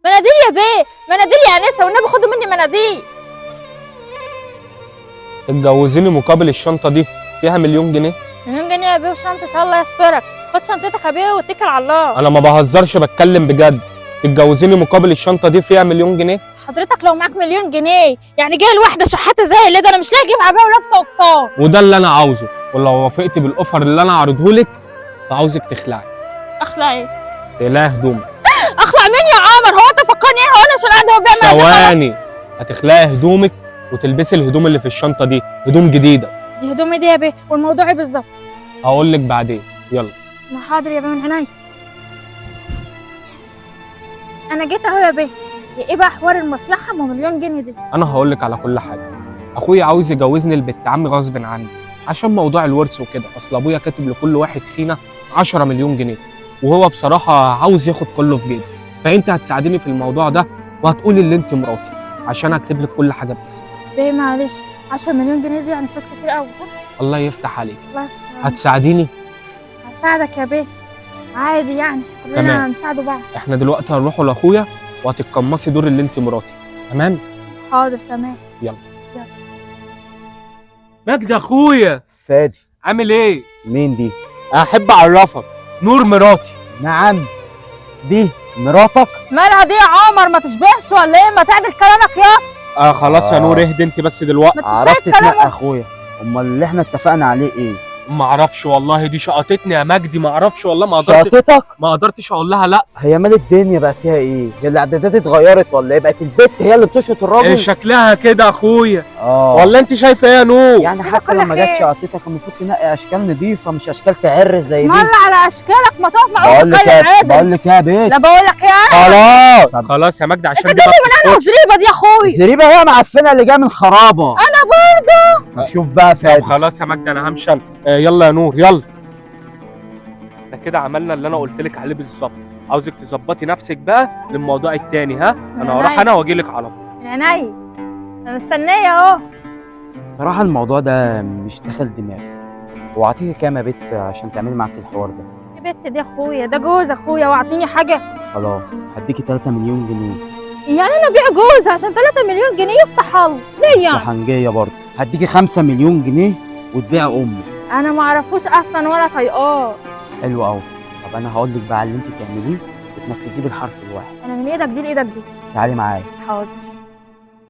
مناديل يا بيه، مناديل يا انسه، والنبي خدوا مني مناديل. اتجوزيني مقابل الشنطه دي، فيها مليون جنيه. مليون جنيه يا بيه وشنطه الله يسترك. خد شنطتك يا بيه واتكل على الله. انا ما بهزرش، بتكلم بجد. تتجوزيني مقابل الشنطه دي فيها مليون جنيه؟ حضرتك لو معاك مليون جنيه يعني جاي لواحده شحاته زي اللي ده، انا مش لاقي اجيب عبايه ولابسه قفطان. وده اللي انا عاوزه، ولو وافقت بالاوفر اللي انا عارضهولك فعاوزك تخلعي. اخلع ايه؟ تقلعي هدومك. اخلع مين يا عمر؟ هو انت فكرني ايه؟ هو انا عشان قاعده وبيع ثواني. هتخلعي هدومك وتلبسي الهدوم اللي في الشنطه دي، هدوم جديده. دي هدومي دي يا بيه، والموضوع ايه بالظبط؟ هقول لك بعدين، يلا. ما حاضر يا بيه من عينيا. انا جيت اهو يا بيه. ايه بقى حوار المصلحه ام مليون جنيه دي؟ انا هقول لك على كل حاجه. اخويا عاوز يجوزني لبنت عمي غصب عني عشان موضوع الورث وكده. اصل ابويا كاتب لكل واحد فينا 10 مليون جنيه، وهو بصراحه عاوز ياخد كله في جيبه. فانت هتساعديني في الموضوع ده وهتقولي اللي انت مراتي عشان اكتب لك كل حاجه باسمك. بيه معلش، 10 مليون جنيه دي يعني فلوس كتير قوي صح؟ الله يفتح عليك. الله يفتح. هتساعديني؟ هساعدك يا بيه، عادي يعني، كلنا تمام. نساعدوا بعض. احنا دلوقتي هنروحوا لاخويا وهتتقمصي دور اللي انت مراتي، تمام؟ حاضر تمام. يلا. مجدي اخويا. فادي. عامل ايه؟ مين دي؟ احب اعرفك، نور مراتي. نعم، دي مراتك؟ مالها دي يا عمر؟ ما تشبهش ولا ايه؟ ما تعدل كلامك يا اسطى. خلاص يا نور، اهدي انت بس دلوقتي. ما عرفت تشايف تنقي كلامه. اخويا. امال اللي احنا اتفقنا عليه ايه؟ ما اعرفش والله، دي شقطتني يا مجدي، ما اعرفش والله، ما قدرتش اقول لها لا. هي مال الدنيا بقى فيها ايه؟ هي الاعدادات اتغيرت ولا ايه؟ بقت البت هي اللي بتشقط الراجل؟ إيه شكلها كده اخويا؟ ولا ولا انت شايفه ايه يا نور؟ يعني شايفة حتى كل لما جت خير. شقطتك المفروض تنقي اشكال نظيفه مش اشكال تعرس زي اسم دي. الله على اشكالك، ما تقف معاهم بقول لك وتتكلم ايه؟ عادل. بقول لك ايه يا بنت؟ لا بقول لك ايه انا؟ خلاص. خلاص يا مجدي عشان انت دي جايبه من انا وزريبه دي يا اخوي. الزريبه هي معفنه اللي جايه من خرابه. انا برضه. شوف بقى طب فادي. خلاص يا مجدي انا همشي أنا. يلا يا نور يلا. ده كده عملنا اللي انا قلت لك عليه بالظبط. عاوزك تظبطي نفسك بقى للموضوع التاني. ها انا هروح انا واجي لك على طول. من عينيا، انا مستنيه اهو. صراحه الموضوع ده مش داخل دماغي. واعطيكي كام يا بت عشان تعملي معاك الحوار ده؟ يا بت دي اخويا، ده جوز اخويا، واعطيني حاجه. خلاص هديكي 3 مليون جنيه. يعني انا ابيع جوز عشان 3 مليون جنيه؟ يفتح الله ليه يعني؟ مصلحنجيه برضه. هديكي 5 مليون جنيه وتبيع امي. انا ما اعرفوش اصلا ولا طايقاه. حلو قوي. طب انا هقول لك بقى على اللي انت تعمليه وتنفذيه بالحرف الواحد. انا من ايدك دي لايدك دي. تعالي معايا. حاضر.